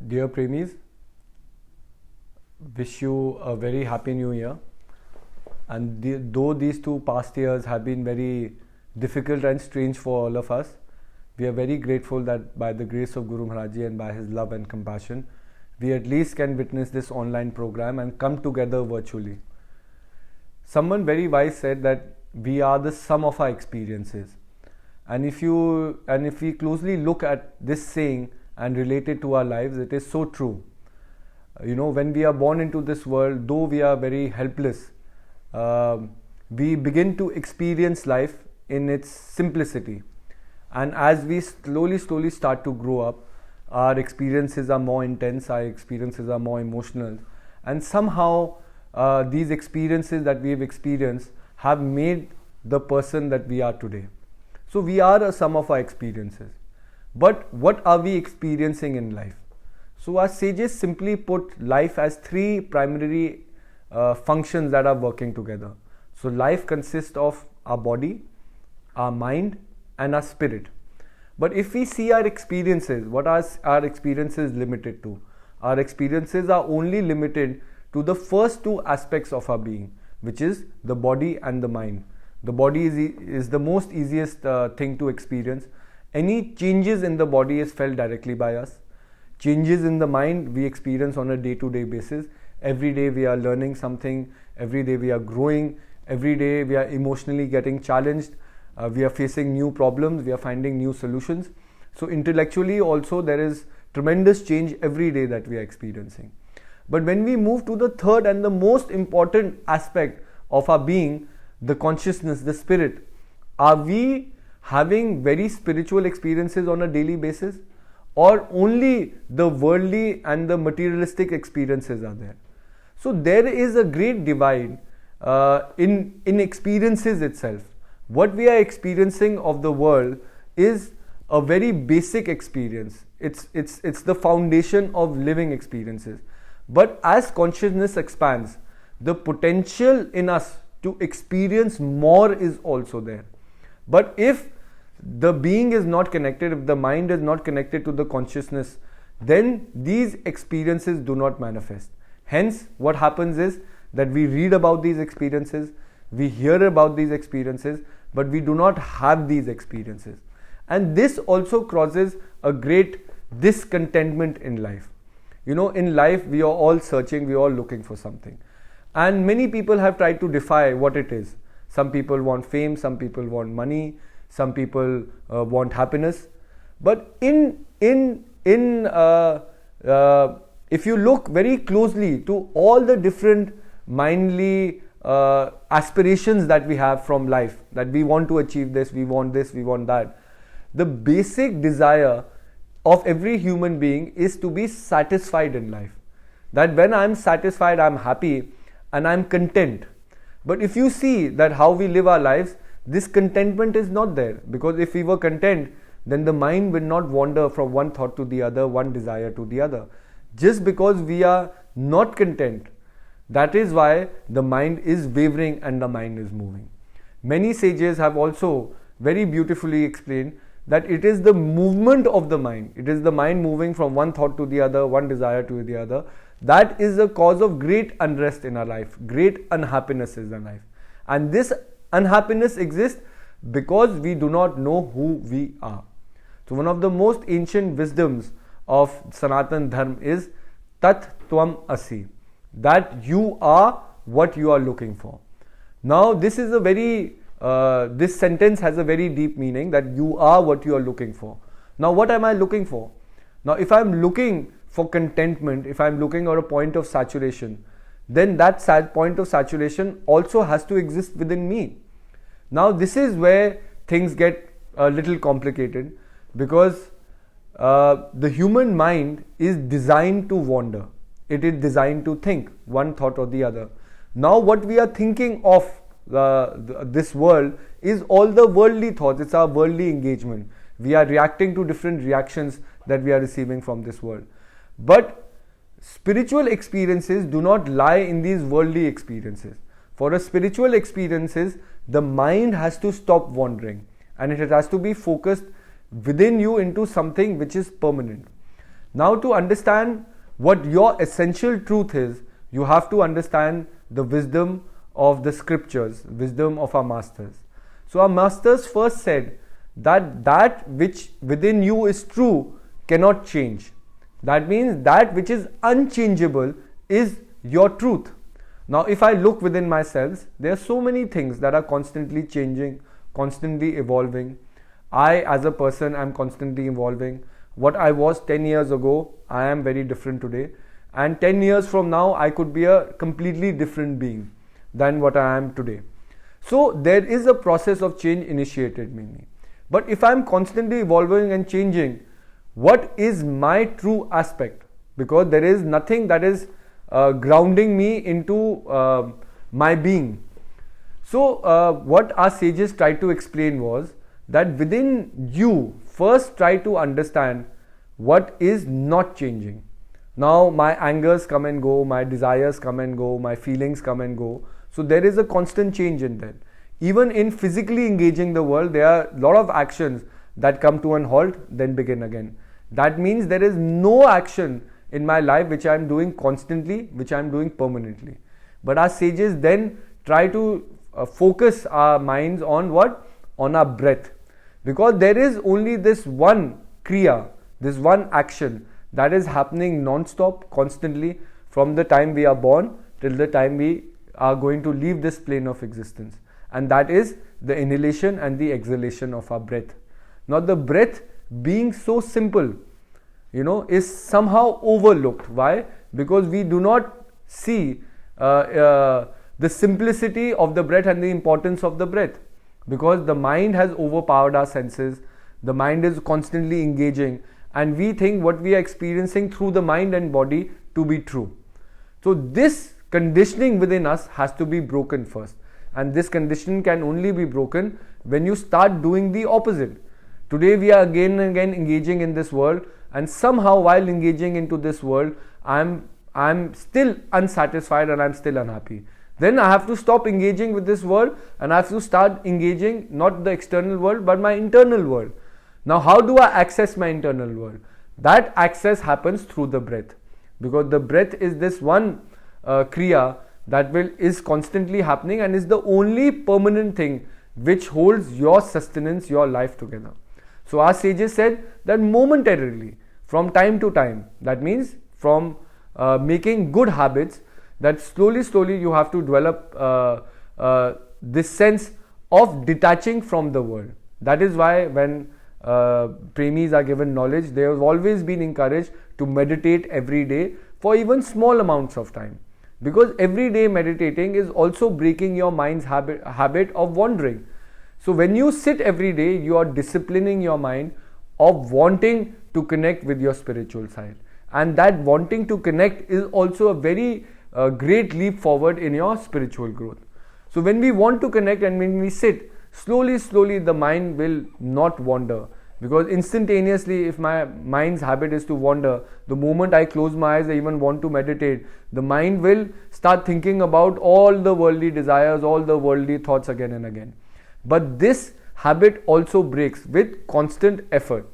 Dear Premies, wish you a very happy new year. And though these 2 past years have been very difficult and strange for all of us, we are very grateful that by the grace of Guru Maharaj Ji and by his love and compassion, we at least can witness this online program and come together virtually. Someone very wise said that we are the sum of our experiences. And if we closely look at this saying and relate it to our lives, it is so true. When we are born into this world, though we are very helpless, we begin to experience life in its simplicity. And as we slowly start to grow up, our experiences are more intense, our experiences are more emotional. And somehow these experiences that we have experienced have made the person that we are today. So we are a sum of our experiences. But what are we experiencing in life? So our sages simply put life as 3 primary functions that are working together. So life consists of our body, our mind, and our spirit. But if we see our experiences, what are our experiences limited to? Our experiences are only limited to the first 2 aspects of our being, which is the body and the mind. The body is the most easiest thing to experience. Any changes in the body is felt directly by us. Changes in the mind we experience on a day-to-day basis. Every day we are learning something. Every day we are growing. Every day we are emotionally getting challenged. We are facing new problems. We are finding new solutions. So intellectually also there is tremendous change every day that we are experiencing. But when we move to the third and the most important aspect of our being, the consciousness, the spirit, are we having very spiritual experiences on a daily basis, or only the worldly and the materialistic experiences are there? So there is a great divide in experiences itself. What we are experiencing of the world is a very basic experience. It's the foundation of living experiences. But as consciousness expands, the potential in us to experience more is also there. But if the being is not connected, if the mind is not connected to the consciousness, then these experiences do not manifest. Hence, what happens is that we read about these experiences, we hear about these experiences, but we do not have these experiences. And this also causes a great discontentment in life. In life we are all searching, we are all looking for something. And many people have tried to define what it is. Some people want fame, some people want money, some people want happiness. But if you look very closely to all the different mindly aspirations that we have from life, that we want to achieve this, we want that, the basic desire of every human being is to be satisfied in life. That when I'm satisfied, I'm happy and I'm content. But if you see that how we live our lives, this contentment is not there. Because if we were content, then the mind will not wander from one thought to the other, one desire to the other. Just because we are not content, that is why the mind is wavering and the mind is moving. Many sages have also very beautifully explained that it is the movement of the mind. It is the mind moving from one thought to the other, one desire to the other. That is the cause of great unrest in our life, great unhappiness in our life. And this unhappiness exists because we do not know who we are. So one of the most ancient wisdoms of Sanatan Dharma is Tat Tvam Asi, that you are what you are looking for. Now this is this sentence has a very deep meaning, that you are what you are looking for. Now what am I looking for? Now if I am looking for contentment, if I am looking at a point of saturation, then that point of saturation also has to exist within me. Now this is where things get a little complicated, because the human mind is designed to wander. It is designed to think one thought or the other. Now what we are thinking of this world is all the worldly thoughts. It's our worldly engagement. We are reacting to different reactions that we are receiving from this world. But spiritual experiences do not lie in these worldly experiences. For a spiritual experiences, the mind has to stop wandering and it has to be focused within you into something which is permanent. Now, to understand what your essential truth is, you have to understand the wisdom of the scriptures, wisdom of our masters. So our masters first said that that which within you is true cannot change. That means that which is unchangeable is your truth. Now, if I look within myself, there are so many things that are constantly changing, constantly evolving. I, as a person, am constantly evolving. What I was 10 years ago, I am very different today. And 10 years from now, I could be a completely different being than what I am today. So, there is a process of change initiated in me. But if I am constantly evolving and changing, what is my true aspect? Because there is nothing that is grounding me into my being. So, what our sages tried to explain was that within you, first try to understand what is not changing. Now, my angers come and go, my desires come and go, my feelings come and go. So, there is a constant change in that. Even in physically engaging the world, there are a lot of actions that come to an halt, then begin again. That means there is no action in my life which I am doing constantly, which I am doing permanently. But our sages then try to focus our minds on what? On our breath. Because there is only this one kriya, this one action that is happening non-stop, constantly, from the time we are born till the time we are going to leave this plane of existence. And that is the inhalation and the exhalation of our breath. Now, the breath being so simple, is somehow overlooked. Why? Because we do not see the simplicity of the breath and the importance of the breath. Because the mind has overpowered our senses, the mind is constantly engaging, and we think what we are experiencing through the mind and body to be true. So this conditioning within us has to be broken first, and this conditioning can only be broken when you start doing the opposite. Today we are again and again engaging in this world, and somehow while engaging into this world, I'm still unsatisfied and I'm still unhappy. Then I have to stop engaging with this world and I have to start engaging not the external world but my internal world. Now, how do I access my internal world? That access happens through the breath, because the breath is this one kriya that is constantly happening and is the only permanent thing which holds your sustenance, your life together. So our sages said that momentarily, from time to time, that means from making good habits, that slowly you have to develop this sense of detaching from the world. That is why when premis are given knowledge, they have always been encouraged to meditate every day for even small amounts of time. Because every day meditating is also breaking your mind's habit of wandering. So when you sit every day, you are disciplining your mind of wanting to connect with your spiritual side. And that wanting to connect is also a very great leap forward in your spiritual growth. So when we want to connect and when we sit, slowly the mind will not wander. Because instantaneously, if my mind's habit is to wander, the moment I close my eyes, I even want to meditate, the mind will start thinking about all the worldly desires, all the worldly thoughts again and again. But this habit also breaks with constant effort.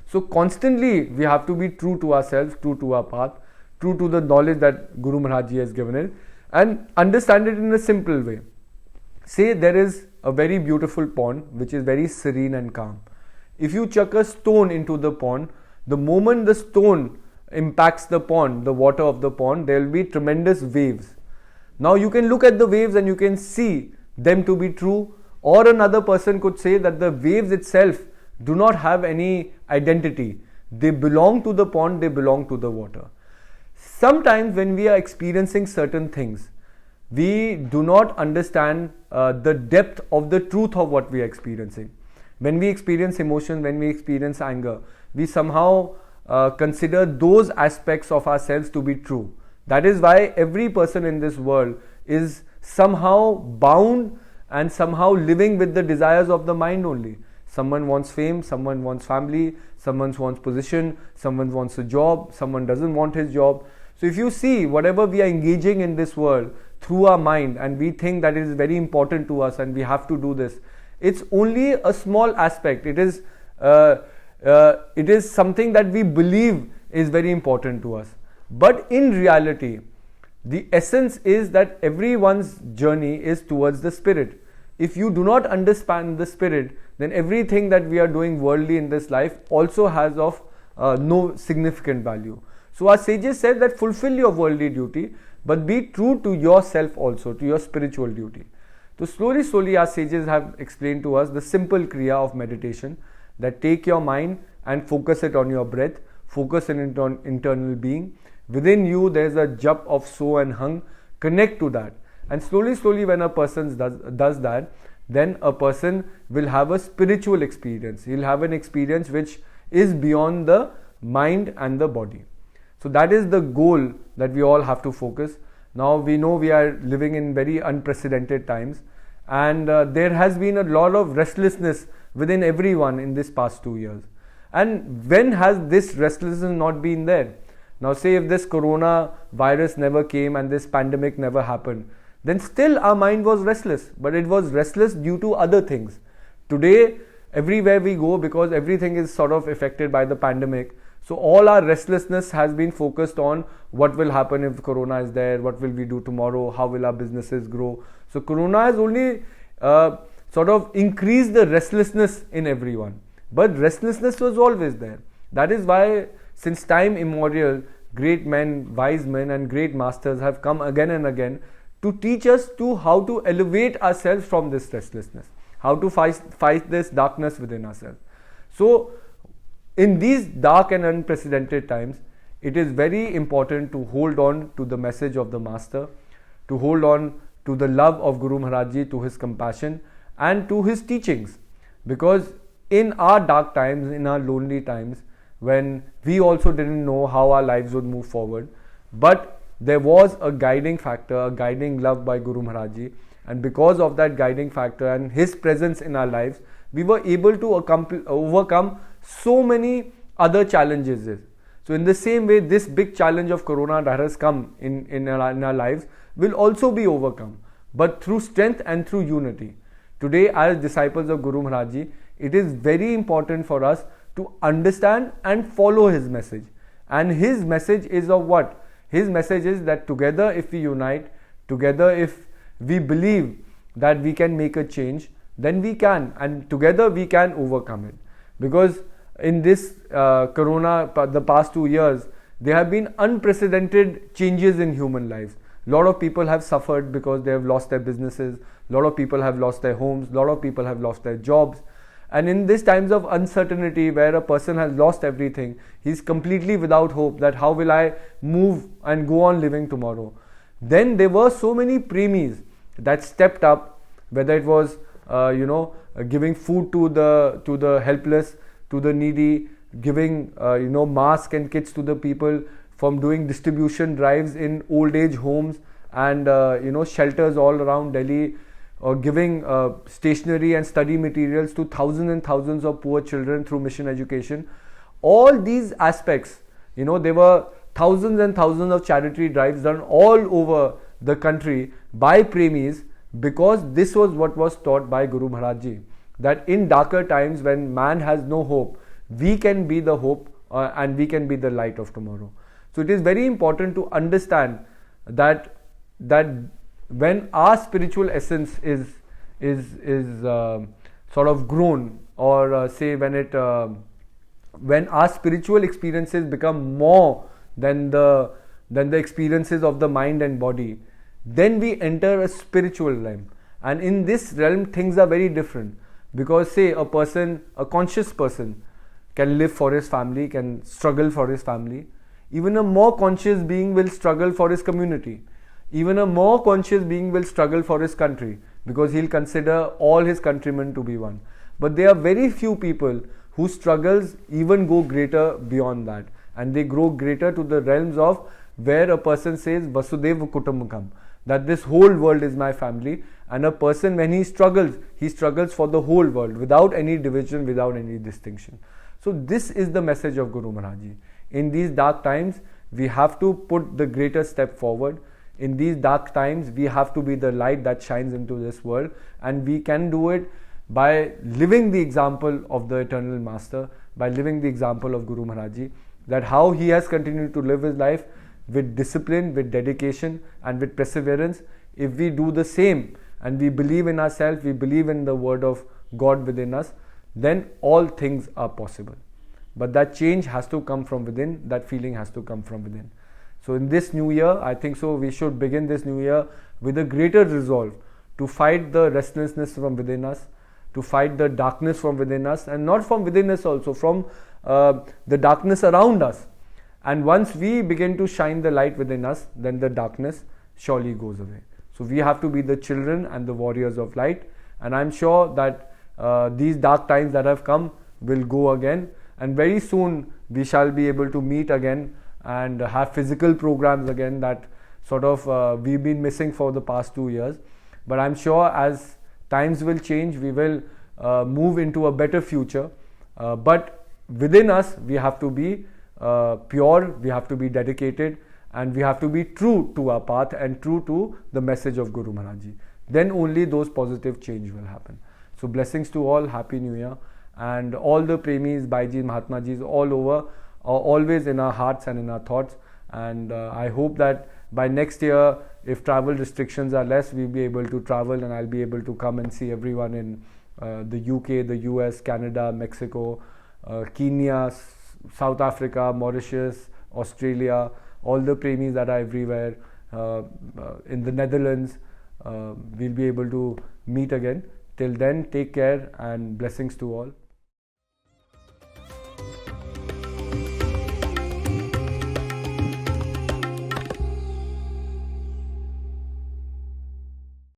So constantly we have to be true to ourselves, true to our path, true to the knowledge that Guru Maharaj Ji has given it, and understand it in a simple way. Say there is a very beautiful pond which is very serene and calm. If you chuck a stone into the pond, the moment the stone impacts the pond, the water of the pond, there will be tremendous waves. Now you can look at the waves and you can see them to be true, or another person could say that the waves itself do not have any identity. They belong to the pond, they belong to the water. Sometimes when we are experiencing certain things, we do not understand the depth of the truth of what we are experiencing. When we experience emotion, when we experience anger, we somehow consider those aspects of ourselves to be true. That is why every person in this world is somehow bound and somehow living with the desires of the mind only. Someone wants fame, someone wants family, someone wants position, someone wants a job, someone doesn't want his job. So if you see whatever we are engaging in this world through our mind, and we think that it is very important to us and we have to do this, it's only a small aspect. It is something that we believe is very important to us. But in reality, the essence is that everyone's journey is towards the spirit. If you do not understand the spirit, then everything that we are doing worldly in this life also has of no significant value. So our sages said that fulfill your worldly duty, but be true to yourself also, to your spiritual duty. So slowly our sages have explained to us the simple kriya of meditation, that take your mind and focus it on your breath, focus it on internal being. Within you there is a jap of so and hung, connect to that. And slowly when a person does that, then a person will have a spiritual experience. He'll have an experience which is beyond the mind and the body. So that is the goal that we all have to focus. Now we know we are living in very unprecedented times, and there has been a lot of restlessness within everyone in this past 2 years. And when has this restlessness not been there? Now say if this corona virus never came and this pandemic never happened, then still our mind was restless, but it was restless due to other things. Today, everywhere we go, because everything is sort of affected by the pandemic, so all our restlessness has been focused on what will happen if corona is there, what will we do tomorrow, how will our businesses grow. So corona has only sort of increased the restlessness in everyone. But restlessness was always there. That is why since time immemorial, great men, wise men and great masters have come again and again to teach us to how to elevate ourselves from this restlessness, how to fight this darkness within ourselves. So in these dark and unprecedented times, it is very important to hold on to the message of the Master, to hold on to the love of Guru Maharaj Ji, to his compassion and to his teachings. Because in our dark times, in our lonely times, when we also didn't know how our lives would move forward, but there was a guiding factor, a guiding love by Guru Maharaj Ji, and because of that guiding factor and his presence in our lives, we were able to overcome so many other challenges. So in the same way, this big challenge of corona that has come in our lives will also be overcome, but through strength and through unity. Today, as disciples of Guru Maharaj Ji, it is very important for us to understand and follow his message. And his message is of what? His message is that together if we unite, together if we believe that we can make a change, then we can, and together we can overcome it. Because in this corona, the past 2 years, there have been unprecedented changes in human lives. A lot of people have suffered because they have lost their businesses. A lot of people have lost their homes. A lot of people have lost their jobs. And in these times of uncertainty, where a person has lost everything, he's completely without hope that how will I move and go on living tomorrow. Then there were so many premies that stepped up, whether it was giving food to the helpless, to the needy, giving masks and kits to the people, from doing distribution drives in old age homes and shelters all around Delhi, or giving stationery and study materials to thousands and thousands of poor children through mission education. All these aspects, there were thousands and thousands of charity drives done all over the country by premies, because this was what was taught by Guru Maharaj Ji, that in darker times when man has no hope, we can be the hope and we can be the light of tomorrow. So it is very important to understand that when our spiritual essence is sort of grown, or say when our spiritual experiences become more than the experiences of the mind and body, then we enter a spiritual realm. And in this realm, things are very different, because say a conscious person can live for his family, can struggle for his family. Even a more conscious being will struggle for his community. Even a more conscious being will struggle for his country, because he'll consider all his countrymen to be one. But there are very few people whose struggles even go greater beyond that, and they grow greater to the realms of where a person says Vasudeva Kutumbakam, that this whole world is my family. And a person, when he struggles for the whole world without any division, without any distinction. So this is the message of Guru Maharaj Ji. In these dark times, we have to put the greater step forward. In these dark times, we have to be the light that shines into this world, and we can do it by living the example of the Eternal Master, by living the example of Guru Maharaj Ji, that how he has continued to live his life with discipline, with dedication, and with perseverance. If we do the same and we believe in ourselves, we believe in the word of God within us, then all things are possible. But that change has to come from within, that feeling has to come from within. So in this new year, I think so we should begin this new year with a greater resolve to fight the restlessness from within us, to fight the darkness from within us, and not from within us also, from the darkness around us. And once we begin to shine the light within us, then the darkness surely goes away. So we have to be the children and the warriors of light. And I'm sure that these dark times that have come will go again. And very soon we shall be able to meet again and have physical programs again that sort of we've been missing for the past 2 years. But I'm sure as times will change, we will move into a better future. But within us, we have to be pure, we have to be dedicated, and we have to be true to our path and true to the message of Guru Maharaj Ji. Then only those positive change will happen. So blessings to all, Happy New Year, and all the Premis, Bhaiji, Mahatma Jis all over are always in our hearts and in our thoughts. And I hope that by next year, if travel restrictions are less, we'll be able to travel and I'll be able to come and see everyone in the UK, the US, Canada, Mexico, Kenya, South Africa, Mauritius, Australia, all the Premis that are everywhere, in the Netherlands, we'll be able to meet again. Till then, take care and blessings to all.